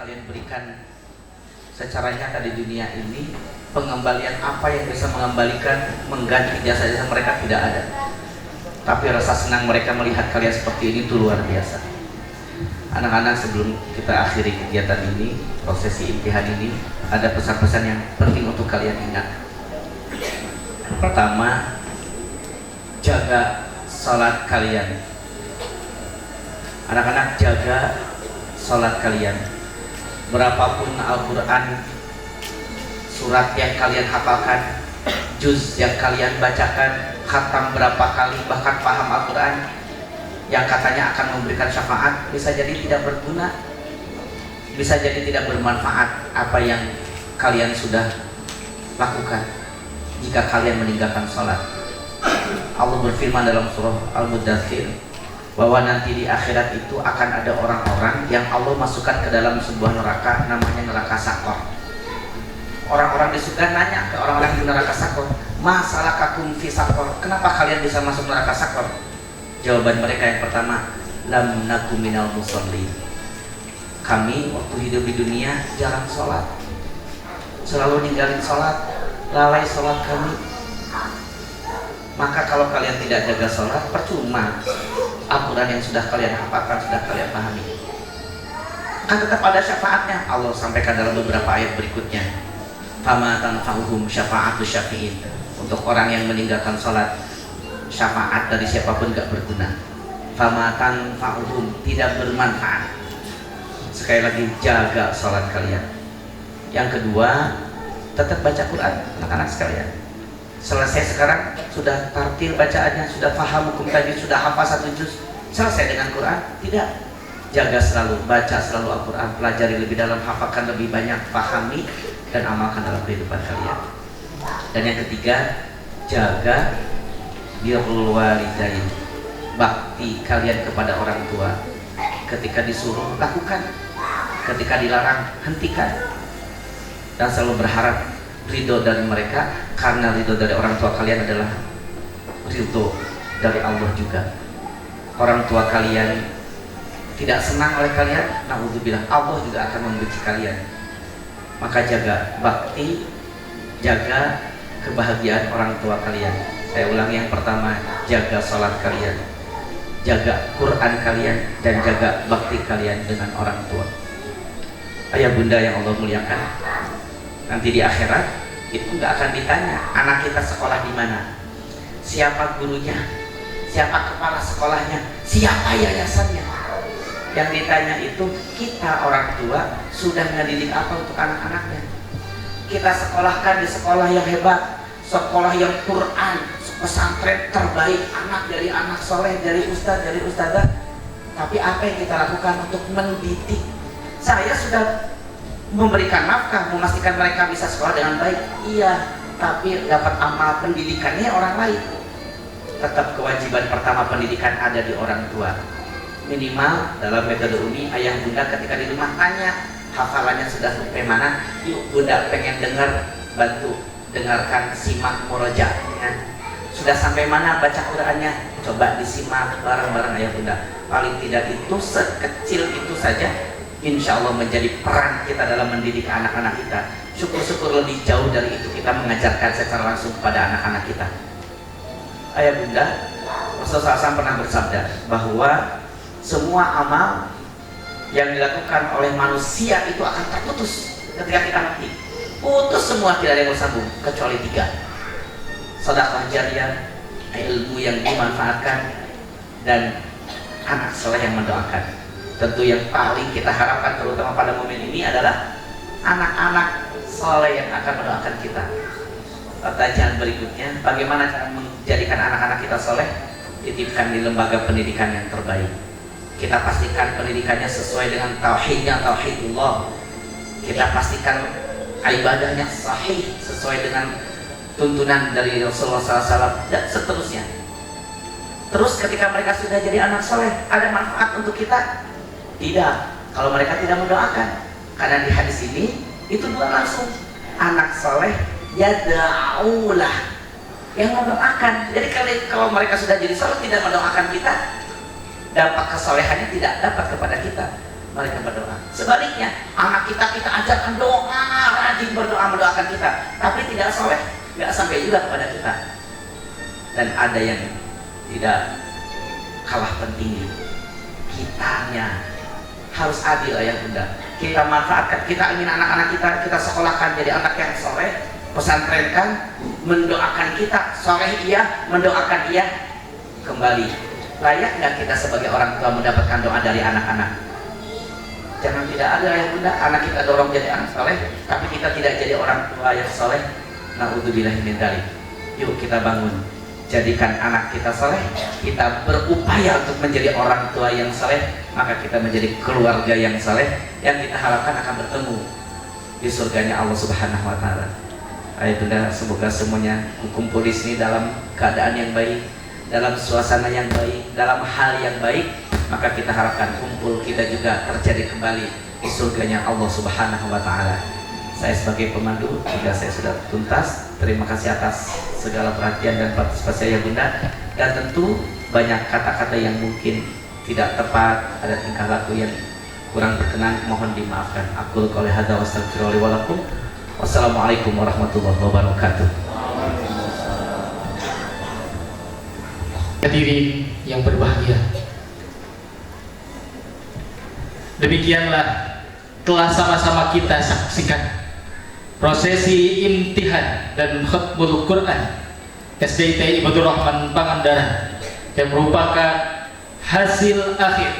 kalian berikan secara nyata di dunia ini, pengembalian apa yang bisa mengganti jasa-jasa mereka tidak ada. Tapi rasa senang mereka melihat kalian seperti ini itu luar biasa. Anak-anak, sebelum kita akhiri kegiatan ini, prosesi imtihan ini, ada pesan-pesan yang penting untuk kalian ingat. Pertama, jaga salat kalian. Anak-anak, jaga salat kalian. Berapapun Al-Quran, surat yang kalian hafalkan, juz yang kalian bacakan, khatam berapa kali, bahkan paham Al-Quran yang katanya akan memberikan syafaat, bisa jadi tidak berguna, bisa jadi tidak bermanfaat apa yang kalian sudah lakukan jika kalian meninggalkan sholat. Allah berfirman dalam surah Al-Muddathir bahwa nanti di akhirat itu akan ada orang-orang yang Allah masukkan ke dalam sebuah neraka, namanya neraka Sakor. Orang-orang di surga nanya ke orang-orang di neraka Sakor, masalah kakum fi Sakor, kenapa kalian bisa masuk neraka Sakor? Jawaban mereka yang pertama, lam nakum minal musallin. Kami waktu hidup di dunia jarang sholat, selalu ninggalin sholat, lalai sholat kami. Maka kalau kalian tidak jaga sholat, percuma Al-Quran yang sudah kalian hafalkan, sudah kalian pahami. Kan tetap ada syafaatnya. Allah sampaikan dalam beberapa ayat berikutnya, fama tanfa'uhum syafa'atu syafi'in. Untuk orang yang meninggalkan sholat, syafaat dari siapapun gak berguna. Fama tanfa'uhum, tidak bermanfaat. Sekali lagi, jaga sholat kalian. Yang kedua, tetap baca Quran, anak-anak sekalian. Selesai sekarang, sudah tartil bacaannya, sudah paham hukum tajwid, sudah hafal 1 juz, selesai dengan Quran? Tidak. Jaga selalu, baca selalu Al-Quran, pelajari lebih dalam, hafalkan lebih banyak, pahami dan amalkan dalam kehidupan kalian. Dan yang ketiga, jaga birrul walidain, bakti kalian kepada orang tua. Ketika disuruh, lakukan. Ketika dilarang, hentikan. Dan selalu berharap ridho dari mereka, karena ridho dari orang tua kalian adalah ridho dari Allah juga. Orang tua kalian tidak senang oleh kalian, naudzubillah, Allah juga akan membenci kalian. Maka jaga bakti, jaga kebahagiaan orang tua kalian. Saya ulangi, yang pertama, jaga sholat kalian, jaga Quran kalian, dan jaga bakti kalian dengan orang tua. Ayah bunda yang Allah muliakan, nanti di akhirat itu nggak akan ditanya anak kita sekolah di mana, siapa gurunya, siapa kepala sekolahnya, siapa yayasannya. Yang ditanya itu kita orang tua sudah ngedidik apa untuk anak-anaknya. Kita sekolahkan di sekolah yang hebat, sekolah yang Quran, pesantren terbaik, anak dari anak soleh, dari ustadz, dari ustadzah. Tapi apa yang kita lakukan untuk mendidik? Saya sudah memberikan nafkah, memastikan mereka bisa sekolah dengan baik, iya, tapi dapat amal pendidikannya orang lain. Tetap kewajiban pertama pendidikan ada di orang tua. Minimal dalam metode Umi, ayah bunda ketika di rumah tanya hafalannya sudah sampai mana, yuk bunda pengen dengar, bantu dengarkan, simak murojaahnya. Sudah sampai mana baca Qurannya, coba disimak bareng-bareng ayah bunda. Paling tidak itu sekecil itu saja, insya Allah menjadi peran kita dalam mendidik anak-anak kita. Syukur-syukur lebih jauh dari itu kita mengajarkan secara langsung kepada anak-anak kita. Ayah bunda, Rasulullah SAW pernah bersabda bahwa semua amal yang dilakukan oleh manusia itu akan terputus ketika kita mati. Putus semua, tidak ada yang bersambung kecuali 3: sedekah jariyah, ilmu yang dimanfaatkan, dan anak soleh yang mendoakan. Tentu yang paling kita harapkan terutama pada momen ini adalah anak-anak soleh yang akan mendoakan kita. Pertanyaan berikutnya, bagaimana cara menjadikan anak-anak kita soleh? Titipkan di lembaga pendidikan yang terbaik. Kita pastikan pendidikannya sesuai dengan tauhidnya, tauhidullah. Kita pastikan ibadahnya sahih sesuai dengan tuntunan dari Rasulullah SAW, dan seterusnya. Terus ketika mereka sudah jadi anak soleh, ada manfaat untuk kita? Tidak, kalau mereka tidak mendoakan. Karena di hadis ini itu dua langsung, anak soleh yada'ulah, yang mendoakan. Jadi kalau mereka sudah jadi soleh tidak mendoakan kita, dampak kesolehannya tidak dapat kepada kita. mereka berdoa. Sebaliknya, anak kita ajarkan doa, rajin berdoa mendoakan kita, tapi tidak soleh, nggak sampai juga kepada kita. Dan ada yang tidak kalah pentingnya, kitanya harus adil ayah bunda. Kita manfaatkan, kita ingin anak-anak kita sekolahkan jadi anak yang soleh, pesantrenkan, mendoakan kita soleh iya, mendoakan iya. Kembali, layak nggak kita sebagai orang tua mendapatkan doa dari anak-anak? Jangan tidak ada ayah bunda, anak kita dorong jadi anak soleh, tapi kita tidak jadi orang tua yang soleh. Na'udzubillahi min dzalik. Yuk kita bangun, jadikan anak kita soleh, kita berupaya untuk menjadi orang tua yang soleh, maka kita menjadi keluarga yang soleh, yang kita harapkan akan bertemu di surganya Allah Subhanahu wa Ta'ala. Ayah bunda, semoga semuanya kumpul di sini dalam keadaan yang baik, dalam suasana yang baik, dalam hal yang baik, maka kita harapkan kumpul kita juga terjadi kembali di surganya Allah Subhanahu wa Ta'ala. Saya sebagai pemandu juga saya sudah tuntas. Terima kasih atas segala perhatian dan partisipasi ayah bunda, dan tentu banyak kata-kata yang mungkin tidak tepat, ada tingkah laku yang kurang berkenan, mohon dimaafkan. Aku qouli hadza wa astaghfirullahi wa lakum. Wassalamualaikum warahmatullahi wabarakatuh. Hadirin yang berbahagia, demikianlah telah sama-sama kita saksikan prosesi imtihan dan khatmul Quran SDIT Ibadur Rahman Pangandaran yang merupakan hasil akhir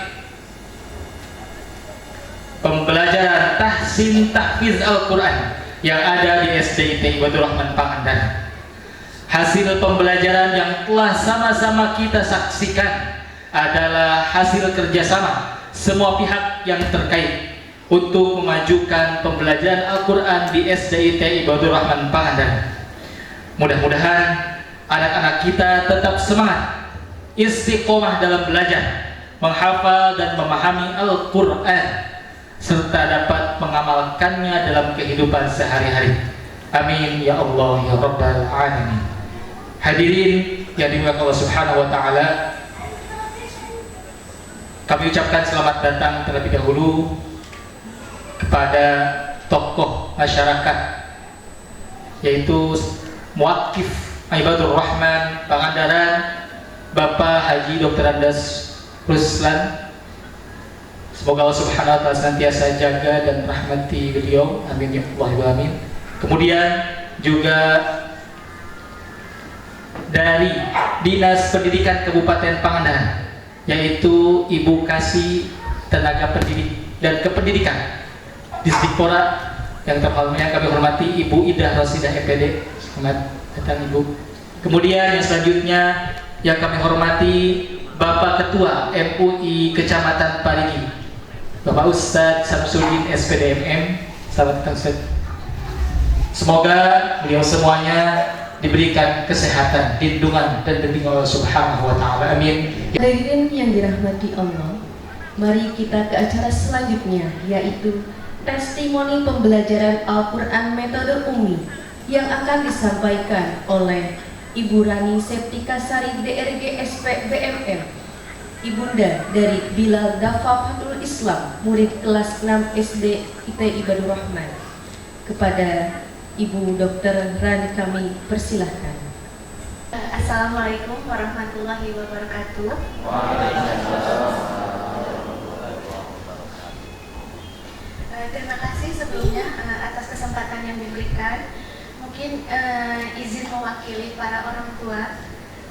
pembelajaran tahsin tahfiz Al-Quran yang ada di SDIT Ibadur Rahman Pangandaran. Hasil pembelajaran yang telah sama-sama kita saksikan adalah hasil kerjasama semua pihak yang terkait untuk memajukan pembelajaran Al-Quran di SDIT Ibadur Rahman Pangandaran. Mudah-mudahan anak-anak kita tetap semangat, istiqomah dalam belajar, menghafal dan memahami Al-Quran, serta dapat mengamalkannya dalam kehidupan sehari-hari. Amin ya Allah ya Rabbal Alamin. Hadirin yang dimuliakan Allah Subhanahu wa Ta'ala, kami ucapkan selamat datang terlebih dahulu kepada tokoh masyarakat, yaitu Muwakif Ibadur Rahman Pangandaran, Bapak Haji Dr. Andes Ruslan. Semoga Allah Subhanahu wa Ta'ala senantiasa jaga dan rahmati beliau, amin ya Allah amin. Kemudian juga dari Dinas Pendidikan Kabupaten Pangandaran, yaitu Ibu Kasih Tenaga Pendidik dan Kependidikan Disdikpora, yang terhormatnya kami hormati Ibu Ida Rosidah EPD. Selamat datang Ibu. Kemudian yang selanjutnya yang kami hormati Bapak Ketua MUI Kecamatan Parigi, Bapak Ustadz Samsudin SPDMM. Selamat datang Ustadz. Semoga beliau semuanya diberikan kesehatan, lindungan dan bimbingan Allah Subhanahu wa Ta'ala. Amin. Hadirin yang dirahmati Allah, mari kita ke acara selanjutnya, yaitu testimoni pembelajaran Al-Quran metode Umi yang akan disampaikan oleh Ibu Rani Septika Sari DRG SP BMM, Ibunda dari Bilal Dafafatul Islam, murid kelas 6 SD IT Ibadur Rahman. Kepada Ibu Dr. Rani kami persilahkan. Assalamualaikum warahmatullahi wabarakatuh. Terima kasih sebelumnya atas kesempatan yang diberikan. Mungkin izin mewakili para orang tua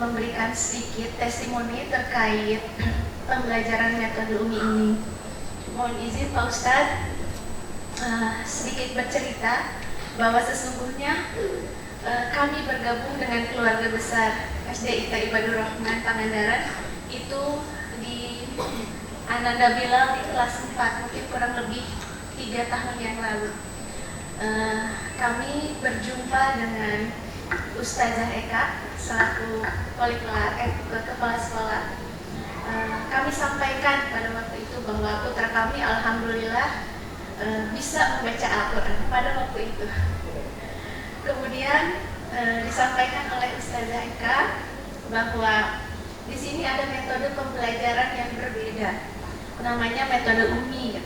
memberikan sedikit testimoni terkait pembelajaran metode Umi ini. Mohon izin Pak Ustadz sedikit bercerita bahwa sesungguhnya kami bergabung dengan keluarga besar SDIT Ibadur Rahman Pangandaran itu di Ananda Bilal di kelas 4, mungkin kurang lebih 3 tahun yang lalu. Kami berjumpa dengan Ustazah Eka selaku kepala sekolah. Kami sampaikan pada waktu itu bahwa putra kami alhamdulillah bisa membaca Al-Quran pada waktu itu. Kemudian disampaikan oleh Ustazah Eka bahwa di sini ada metode pembelajaran yang berbeda, namanya metode Umi.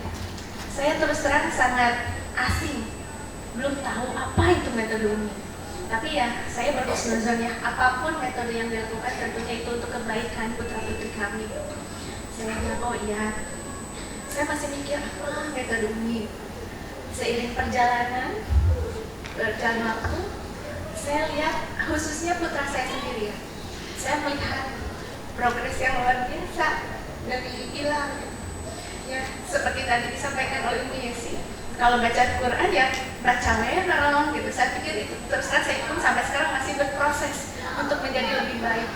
Saya terus terang sangat asing, belum tahu apa itu metode Umi. Tapi ya saya berhusnuzon ya, apapun metode yang dilakukan tentunya itu untuk kebaikan putra putri kami. Saya bilang oh iya, saya masih mikir apa metode Umi. Seiring perjalanan berjalan waktu, saya lihat khususnya putra saya sendiri ya, saya melihat progres yang luar biasa dari hilang ya, seperti tadi disampaikan oleh Ibu Yesi, kalau baca Quran ya baca lerong gitu. Saya pikir itu terus terang saya pun sampai sekarang masih berproses untuk menjadi lebih baik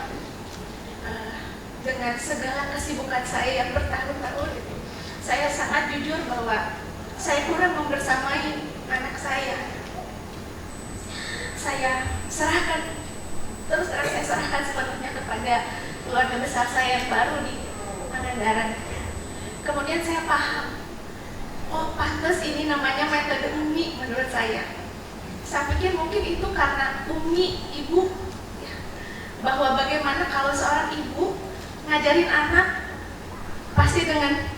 dengan segala kesibukan saya yang bertahun-tahun gitu. Saya sangat jujur bahwa saya kurang membersamai anak saya. Saya serahkan, terus terang saya serahkan sepenuhnya kepada keluarga besar saya yang baru di Pangandaran. Kemudian saya paham, oh pantas ini namanya metode Umi menurut saya. Saya pikir mungkin itu karena Umi, ibu ya, bahwa bagaimana kalau seorang ibu ngajarin anak pasti dengan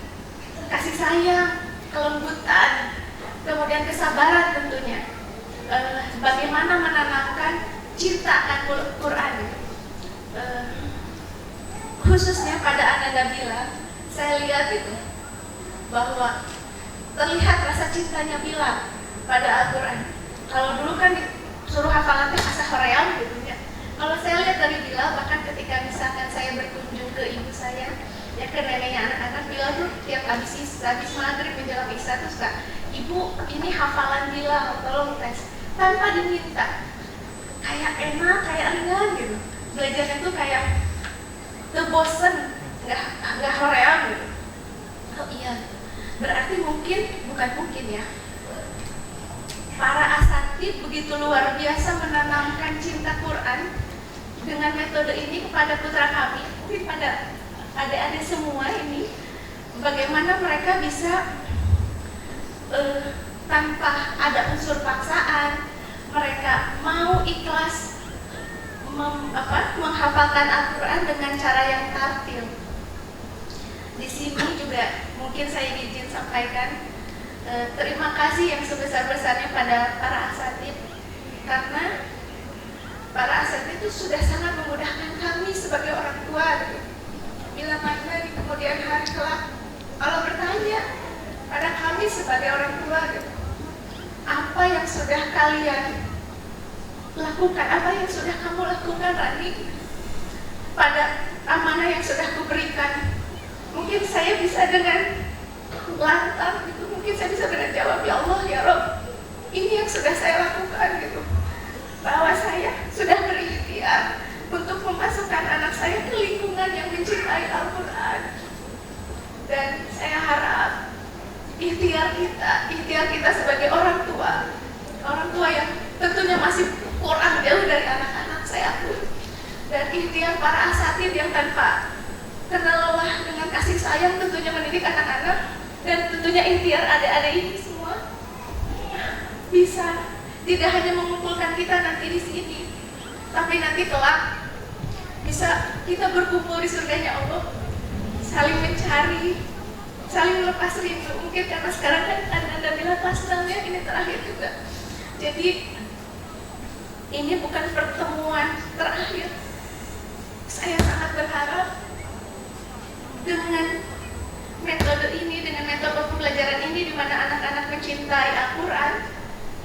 kasih sayang, kelembutan, kemudian kesabaran tentunya. Bagaimana menanamkan cinta akan Quran. Khususnya pada anak Nabila, saya lihat itu bahwa terlihat rasa cintanya Bila pada Al-Quran. Kalau dulu kan suruh hafalan bahasa Korea gitu ya. Kalau saya lihat dari Bila, bahkan ketika misalkan saya berkunjung ke ibu saya, ya ke neneknya anak-anak, Bila tuh tiap habis maghrib menjelang isya tuh suka, ibu ini hafalan Bila, tolong tes, tanpa diminta. Kayak enak, kayak ringan gitu. Belajarnya tuh kayak bosen, nggak Korea gitu. Oh iya, berarti bukan mungkin ya, para asatid begitu luar biasa menanamkan cinta Quran dengan metode ini kepada putra kami, mungkin pada adik-adik semua ini, bagaimana mereka bisa tanpa ada unsur paksaan, mereka mau ikhlas menghafalkan Al-Quran dengan cara yang tartil. Di sini juga mungkin saya izin sampaikan terima kasih yang sebesar-besarnya pada para asatid, karena para asatid itu sudah sangat memudahkan kami sebagai orang tua gitu. Bila mana di kemudian hari kelak kalau bertanya pada kami sebagai orang tua gitu, apa yang sudah kalian lakukan, apa yang sudah kamu lakukan Rani pada amanah yang sudah kuberikan. Mungkin saya bisa dengan lantang gitu, mungkin saya bisa dengan jawab, ya Allah ya Rob, ini yang sudah saya lakukan gitu, bahwa saya sudah berikhtiar untuk memasukkan anak saya ke lingkungan yang mencintai Al-Quran. Dan saya harap ikhtiar kita sebagai orang tua yang tentunya masih kurang jauh dari anak-anak, saya akui, dan ikhtiar para asatid yang tanpa kenal lelah dengan kasih sayang tentunya mendidik anak-anak, dan tentunya ikhtiar adik-adik ini semua bisa tidak hanya mengumpulkan kita nanti di sini, tapi nanti kelak bisa kita berkumpul di surganya Allah, saling mencari, saling melepas rindu. Mungkin karena sekarang kan Anda bilang kelas 6 ya, ini terakhir juga. Jadi ini bukan pertemuan terakhir. Saya sangat berharap dengan metode ini, dengan metode pembelajaran ini, di mana anak-anak mencintai Al-Quran,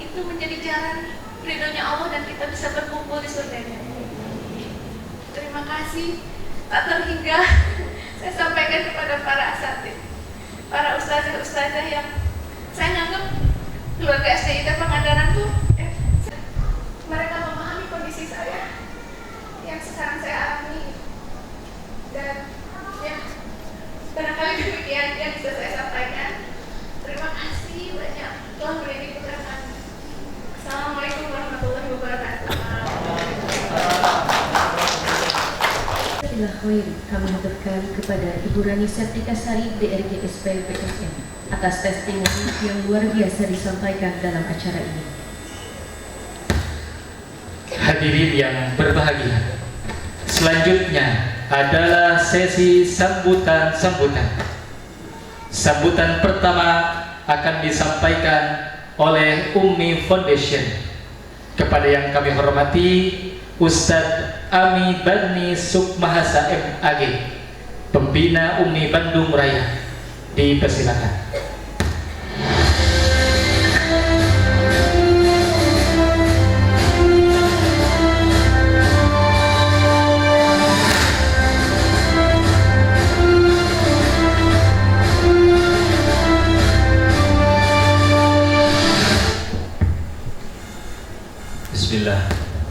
itu menjadi jalan ridhonya Allah dan kita bisa berkumpul di surganya. Terima kasih. Tak terhingga saya sampaikan kepada para asatid, para ustazah-ustazah yang saya nganggap keluarga SDIT Pangandaran tuh mereka memahami kondisi saya yang sekarang saya alami, dan ya barangkali demikian yang bisa saya sampaikan. Terima kasih banyak telah mendidik putra kami. Assalamualaikum warahmatullahi wabarakatuh. Kami haturkan kepada Ibu Rani Septika Sari DRG SPPSM atas testimoni yang luar biasa disampaikan dalam acara ini. Hadirin yang berbahagia, selanjutnya adalah sesi sambutan. Sambutan pertama akan disampaikan oleh Ummi Foundation. Kepada yang kami hormati Ustadz Ami Bani Sukmahasa MAG, Pembina Ummi Bandung Raya, dipersilakan. Bismillah.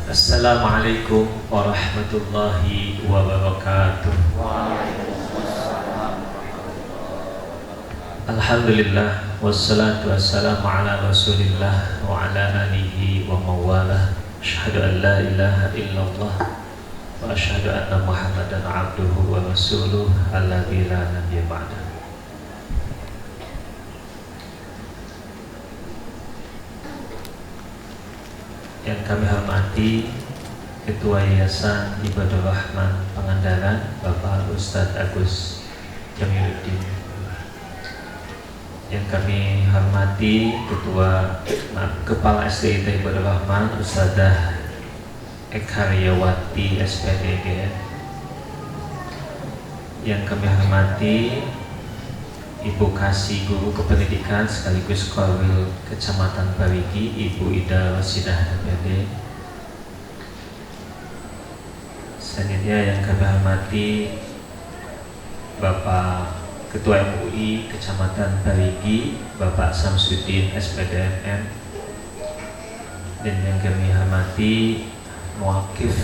Assalamualaikum warahmatullahi wabarakatuh. Alhamdulillah wassalatu wassalamu ala Rasulillah wa ala alihi wa mawalah. Asyhadu an la ilaha illallah wa asyhadu anna Muhammadan abduhu wa rasuluh alladzi la nabiyya ba'dah. Yang kami hormati Ketua Yayasan Ibadur Rahman Pangandaran Bapak Ustadz Agus Jamiluddin. Yang kami hormati Kepala SDIT Ibadur Rahman Ustadzah Ekaryawati SPDG. Yang kami hormati Ibu Kasih Guru Kependidikan sekaligus Korwil Kecamatan Parigi, Ibu Ida Rasidah DPD. Selanjutnya yang kami hormati Bapak Ketua MUI Kecamatan Parigi, Bapak Samsudin SPDMM. Dan yang kami hormati Muwakif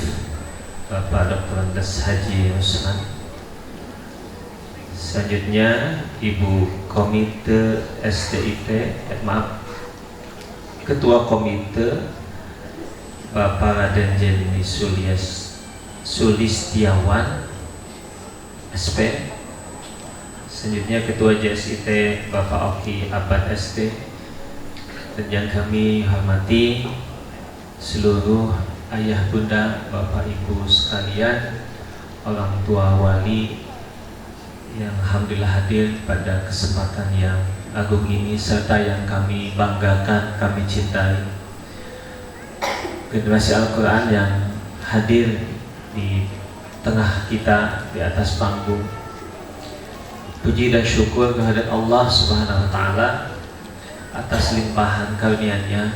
Bapak Dr. Andes Haji Usman. Selanjutnya Ibu Komite SDIT, Ketua Komite Bapak Raden Jenny Sulistiawan SP. Selanjutnya Ketua JSIT Bapak Oki Abad SD. Dan yang kami hormati seluruh ayah bunda Bapak Ibu sekalian, orang tua wali yang alhamdulillah hadir pada kesempatan yang agung ini, serta yang kami banggakan, kami cintai, generasi Al-Quran yang hadir di tengah kita di atas panggung. Puji dan syukur kehadirat Allah Subhanahu wa Ta'ala atas limpahan karunia-Nya,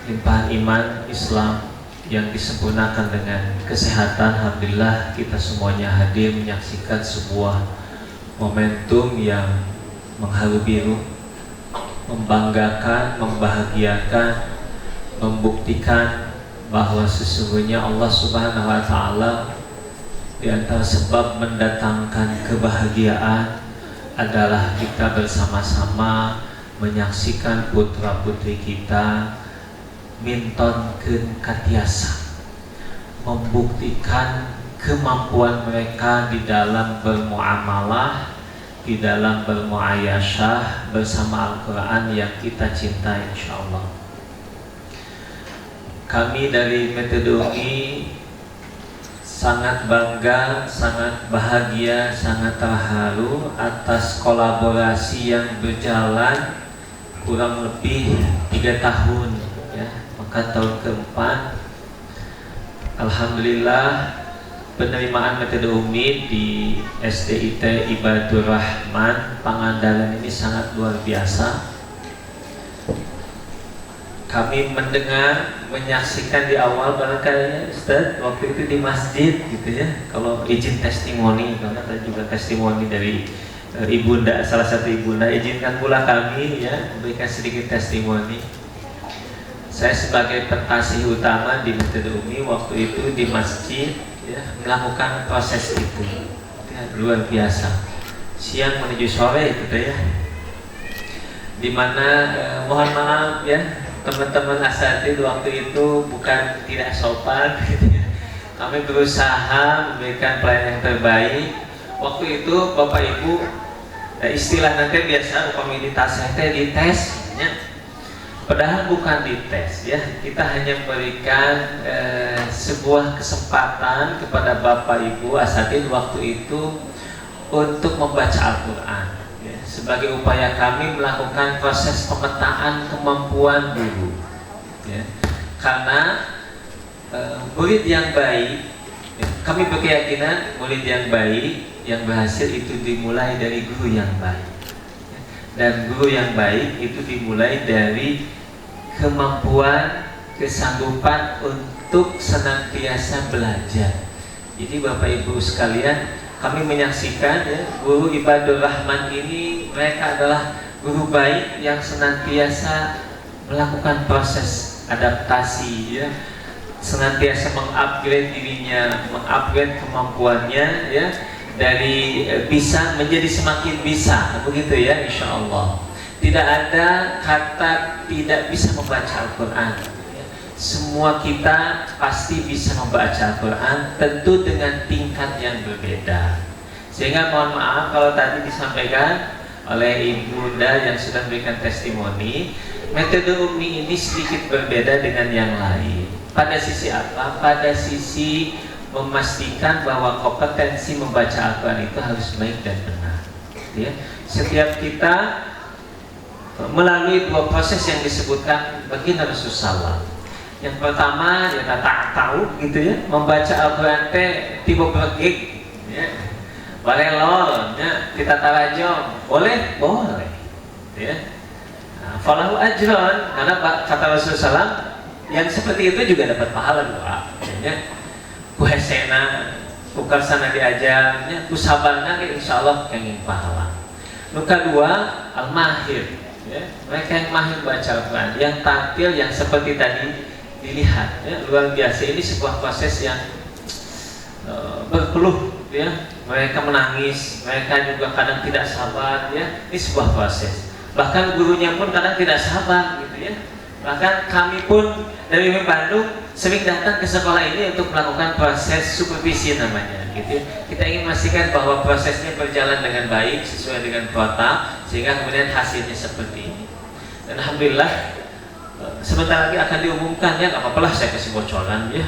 limpahan iman Islam yang disempurnakan dengan kesehatan. Alhamdulillah kita semuanya hadir menyaksikan sebuah momentum yang mengharu biru, membanggakan, membahagiakan, membuktikan bahwa sesungguhnya Allah Subhanahu wa Ta'ala di antara sebab mendatangkan kebahagiaan adalah kita bersama-sama menyaksikan putra-putri kita mintonkeun katiasa, membuktikan kemampuan mereka di dalam bermuamalah, di dalam bermuayasyah bersama Al-Quran yang kita cintai insyaallah. Kami dari Metode UMI sangat bangga, sangat bahagia, sangat terharu atas kolaborasi yang berjalan kurang lebih 3 tahun ya. Maka tahun keempat alhamdulillah penerimaan Metode UMI di SDIT Ibadur Rahman Pangandaran ini sangat luar biasa. Kami mendengar, menyaksikan di awal barangkali Ustaz waktu itu di masjid gitu ya, kalau izin testimoni, karena tadi juga testimoni dari ibunda, salah satu ibunda, izinkan pula kami ya memberikan sedikit testimoni. Saya sebagai pentasih utama di Metode UMI waktu itu di masjid ya, melakukan proses itu ya, luar biasa, siang menuju sore gitu ya, dimana mohon maaf ya teman-teman asatidz waktu itu bukan tidak sopan gitu ya. Kami berusaha memberikan pelayanan yang terbaik. Waktu itu Bapak Ibu istilah nanti biasa komunitas saya dites ya. Padahal bukan dites ya. Kita hanya memberikan sebuah kesempatan kepada Bapak Ibu asatidz waktu itu untuk membaca Al-Quran ya. sebagai upaya kami melakukan proses pemetaan kemampuan guru, ya. Karena murid yang baik, ya, kami berkeyakinan murid yang baik yang berhasil itu dimulai dari guru yang baik, ya. Dan guru yang baik itu dimulai dari kemampuan, kesanggupan untuk senantiasa belajar. Jadi Bapak Ibu sekalian, kami menyaksikan, ya, guru Ibadur Rahman ini mereka adalah guru baik yang senantiasa melakukan proses adaptasi, ya, senantiasa mengupgrade dirinya, mengupgrade kemampuannya, ya, dari bisa menjadi semakin bisa, begitu ya, insya Allah. Tidak ada kata tidak bisa membaca Al-Quran. Semua kita pasti bisa membaca Al-Quran, tentu dengan tingkat yang berbeda. Sehingga mohon maaf kalau tadi disampaikan oleh Ibu Bunda yang sudah memberikan testimoni, metode Umi ini sedikit berbeda dengan yang lain. Pada sisi apa? Pada sisi memastikan bahwa kompetensi membaca Al-Quran itu harus baik dan benar, ya. Setiap kita melalui dua proses yang disebutkan baginda Rasulullah. Yang pertama ya tak tahu gitu ya, membaca Al-Quran teh tiba bergig, ya. Boleh lol, ya. Kita tarajum, boleh, ya. Nah, falahu ajron, karena kata Rasulullah yang seperti itu juga dapat pahala doa, ya. Ku hesena, ku karsana diajarnya, ku sabarna, insya Allah kenging pahala. Nuka dua, al-mahir, ya. Mereka yang mahir baca Al-Quran, yang tampil, yang seperti tadi dilihat, ya, luar biasa. Ini sebuah proses yang berpeluh, ya. Mereka menangis, mereka juga kadang tidak sabar, ya. Ini sebuah proses. Bahkan gurunya pun kadang tidak sabar, gitu ya. Bahkan kami pun dari Bandung sering datang ke sekolah ini untuk melakukan proses supervisi namanya, gitu ya. Kita ingin memastikan bahwa prosesnya berjalan dengan baik sesuai dengan protap, sehingga kemudian hasilnya seperti ini. Dan alhamdulillah sebentar lagi akan diumumkan, ya, nggak apa-apa lah saya kasih bocoran, ya.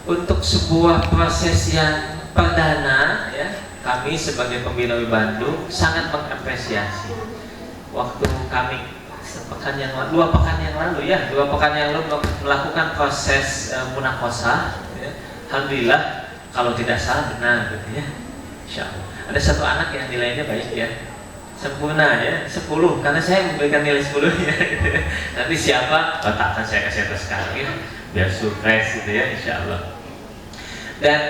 Untuk sebuah proses yang perdana, ya, kami sebagai pembina Bandung sangat mengapresiasi. Waktu kami dua pekan yang lalu melakukan proses munakosah, ya. Alhamdulillah kalau tidak salah benar, gitu ya. Insya Allah. Ada satu anak yang nilainya baik, ya. Sempurna, ya, 10, karena saya memberikan nilai 10 ya, gitu ya. Nanti siapa, tak akan saya kasih atas sekarang, ya, biar surprise, gitu ya, insya Allah. Dan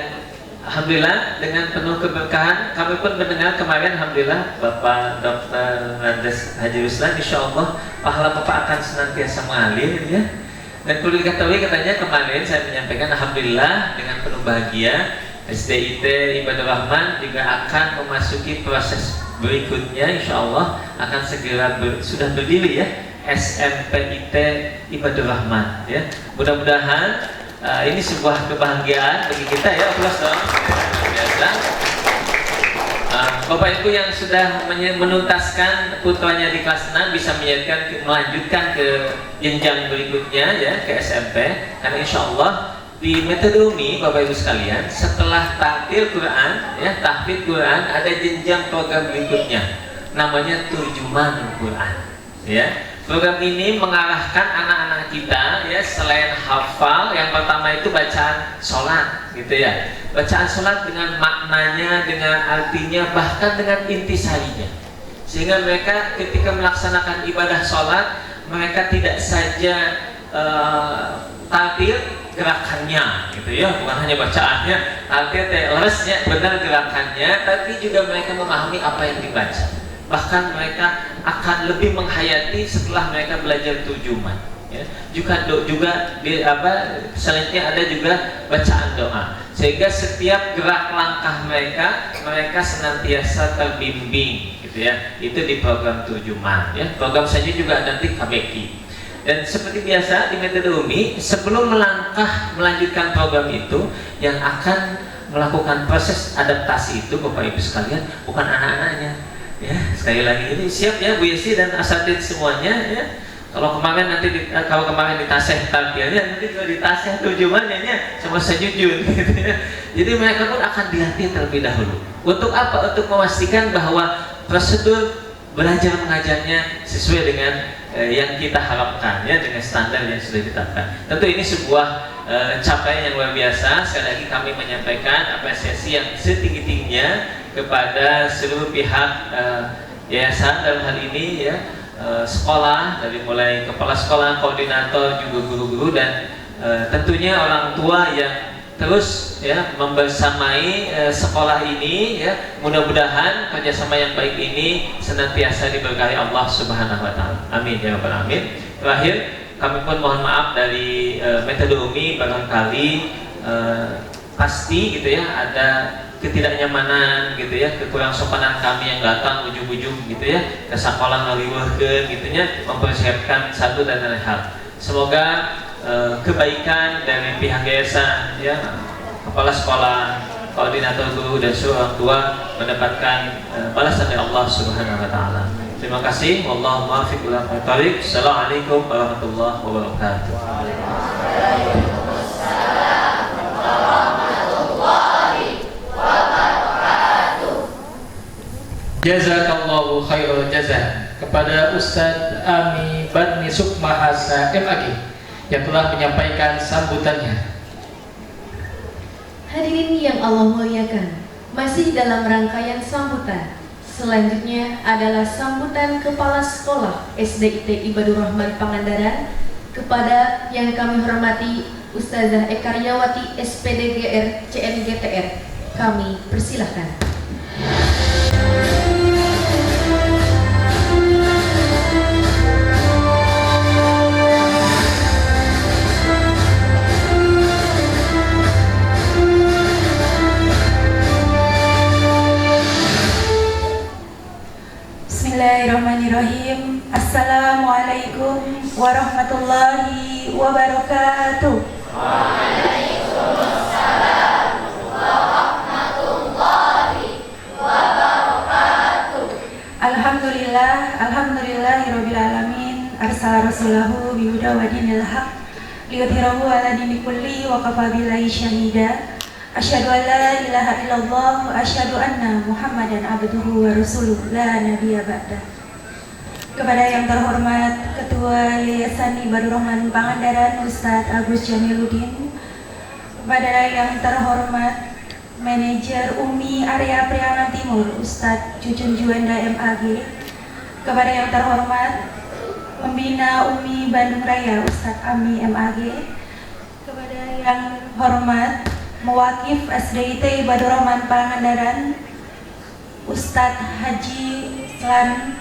alhamdulillah dengan penuh keberkahan kami pun mendengar kemarin, alhamdulillah Bapak Dr. Randes Haji Ruslan, insya Allah pahala Bapak akan senantiasa mengalir, ya. Dan perlu diketahui, katanya kemarin saya menyampaikan alhamdulillah dengan penuh bahagia SDIT Ibadur Rahman juga akan memasuki proses berikutnya, insya Allah akan segera sudah berdiri, ya, SMPIT Ibadur Rahman, ya. Mudah-mudahan ini sebuah kebahagiaan bagi kita, ya. Aplaus dong, biasa. Bapak Ibu yang sudah menuntaskan putranya di kelas 6 bisa melanjutkan ke jenjang berikutnya, ya, ke SMP. Karena insya Allah di metode Umi, Bapak Ibu sekalian, setelah tahfidz Quran, ya, tahfidz Quran, ada jenjang program berikutnya, namanya Turjuman Quran, ya. Program ini mengarahkan anak-anak kita, ya, selain hafal, yang pertama itu bacaan sholat, gitu ya. Bacaan sholat dengan maknanya, dengan artinya, bahkan dengan intisarinya. Sehingga mereka ketika melaksanakan ibadah sholat, mereka tidak saja tampil gerakannya, gitu ya, bukan hanya bacaannya, tampil lesnya benar gerakannya, tapi juga mereka memahami apa yang dibaca. Bahkan mereka akan lebih menghayati setelah mereka belajar turjuman, ya. Juga selanjutnya ada juga bacaan doa, sehingga setiap gerak langkah mereka senantiasa terbimbing, gitu ya. Itu di program turjuman, ya. Program saja juga nanti KBK. Dan seperti biasa di metode Umi, sebelum melangkah melanjutkan program itu, yang akan melakukan proses adaptasi itu Bapak Ibu sekalian bukan anak-anaknya, ya. Sekali lagi ini siap, ya, Bu Yesi dan asatidz semuanya, ya. Kalau kemarin di taseh tampilnya, nanti juga di taseh turjumannya, ya, sama sejujur, gitu ya. Jadi mereka pun akan dilatih terlebih dahulu. Untuk apa? Untuk memastikan bahwa prosedur belajar mengajarnya sesuai dengan yang kita harapkan, ya, dengan standar yang sudah ditetapkan. Tentu ini sebuah capaian yang luar biasa. Sekali lagi kami menyampaikan apresiasi yang setinggi-tingginya kepada seluruh pihak yayasan dalam hal ini, ya, sekolah, dari mulai kepala sekolah, koordinator, juga guru-guru, dan tentunya orang tua yang terus, ya, membersamai sekolah ini, ya. Mudah-mudahan kerjasama yang baik ini senantiasa diberkahi Allah Subhanahu wa Ta'ala. Amin ya rabbal alamin. Terakhir, kami pun mohon maaf dari metode Umi, barangkali pasti gitu, ya, ada ketidaknyamanan gitu, ya, kekurang sopanan kami yang datang ujung-ujung gitu, ya, ke sekolah ngaliweuhkeun gitu, ya, mempersiapkan satu dan lain hal. Semoga kebaikan dari pihak yayasan, ya, kepala sekolah, koordinator guru, dan seluruh orang tua mendapatkan balasan dari Allah Subhanahu wa Ta'ala. Terima kasih. Wallahu muwaffiq ila aqwamit thoriq. Assalamualaikum warahmatullahi wabarakatuh. Jazakallahu khairul jazaa kepada Ustadz Ami Badni Sukmahasa MAG yang telah menyampaikan sambutannya. Hadirin yang Allah muliakan, masih dalam rangkaian sambutan. Selanjutnya adalah sambutan Kepala Sekolah SDIT Ibadur Rahman Pangandaran kepada yang kami hormati Ustazah Ekaryawati SPDGR CNGTR. Kami persilahkan. Bismillahirrahmanirrahim. Assalamualaikum warahmatullahi wabarakatuh. Waalaikumsalam warahmatullahi wabarakatuh. Alhamdulillahirabbil alamin. Arsala rasulahu bihuda wa dinil haq liyudhhirahu ala dini kulli wa kafa billahi syahida. Asyhadu an la ilaha illallah wa asyhadu anna Muhammadan abduhu wa rasuluh la nabiyya ba'da. Kepada yang terhormat Ketua Yayasan Ibadur Rahman Pangandaran Ustadz Agus Jamiluddin, kepada yang terhormat Manajer UMI Area Priangan Timur Ustadz Cucun Juwenda MAG, kepada yang terhormat Pembina UMI Bandung Raya Ustadz Ami MAG, kepada yang hormat Mewakif SDIT Ibadur Rahman Pangandaran Ustadz Haji Lan,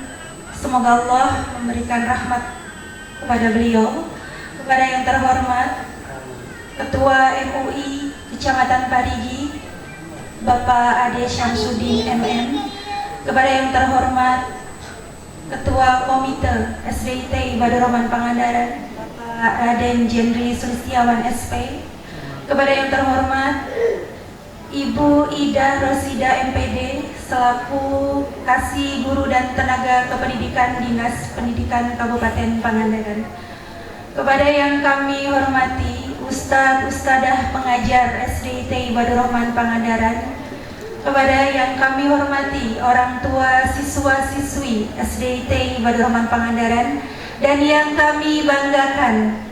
semoga Allah memberikan rahmat kepada beliau, kepada yang terhormat Ketua MUI Kecamatan Parigi Bapak Ade Syamsuddin MM, kepada yang terhormat Ketua Komite SDIT Ibadur Rahman Pangandaran Bapak Raden Jendri Sulistiawan SP, kepada yang terhormat Ibu Ida Rosida MPD selaku Kasih Guru dan Tenaga Kependidikan Dinas Pendidikan Kabupaten Pangandaran, kepada yang kami hormati Ustadz-Ustadah pengajar SDIT Ibadur Rahman Pangandaran, kepada yang kami hormati orang tua siswa-siswi SDIT Ibadur Rahman Pangandaran, dan yang kami banggakan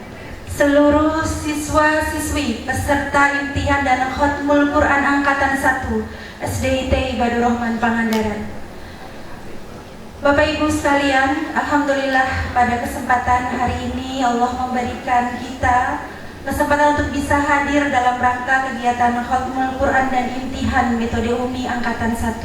seluruh siswa-siswi peserta imtihan dan Khatmul Quran Angkatan 1 SDIT Ibadur Rahman Pangandaran. Bapak Ibu sekalian, alhamdulillah pada kesempatan hari ini Allah memberikan kita kesempatan untuk bisa hadir dalam rangka kegiatan Khatmul Quran dan imtihan metode UMI Angkatan 1.